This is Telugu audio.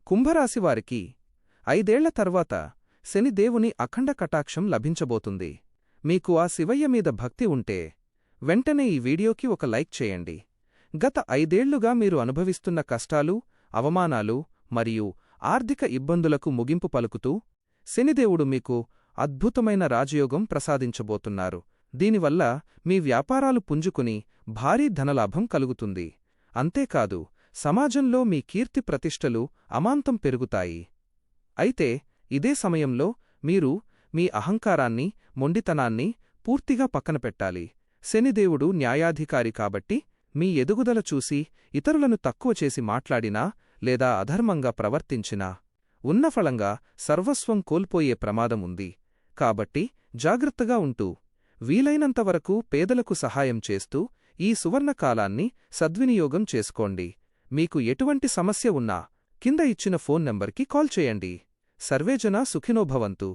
కుంభరాశివారికి 5 ఏళ్ల తర్వాత శనిదేవుని అఖండ కటాక్షం లభించబోతుంది. మీకు ఆ శివయ్య మీద భక్తి ఉంటే వెంటనే ఈ వీడియోకి ఒక లైక్ చేయండి. గత 5 ఏళ్లుగా మీరు అనుభవిస్తున్న కష్టాలు, అవమానాలు మరియు ఆర్థిక ఇబ్బందులకు ముగింపు పలుకుతూ శనిదేవుడు మీకు అద్భుతమైన రాజయోగం ప్రసాదించబోతున్నారు. దీనివల్ల మీ వ్యాపారాలు పుంజుకుని భారీ ధనలాభం కలుగుతుంది. అంతేకాదు, సమాజంలో మీ కీర్తి ప్రతిష్టలు అమాంతం పెరుగుతాయి. అయితే ఇదే సమయంలో మీరు మీ అహంకారాన్ని, మొండితనాన్ని పూర్తిగా పక్కనపెట్టాలి. శనిదేవుడు న్యాయాధికారి కాబట్టి మీ ఎదుగుదల చూసి ఇతరులను తక్కువ చేసి మాట్లాడినా లేదా అధర్మంగా ప్రవర్తించినా ఉన్నఫలంగా సర్వస్వం కోల్పోయే ప్రమాదం ఉంది. కాబట్టి జాగ్రత్తగా ఉంటూ వీలైనంతవరకు పేదలకు సహాయం చేస్తూ ఈ సువర్ణకాలాన్ని సద్వినియోగం చేసుకోండి. మీకు ఎటువంటి సమస్య ఉన్నా కింద ఇచ్చిన ఫోన్ నంబర్కి కాల్ చేయండి. సర్వేజన సుఖినో భవంతు.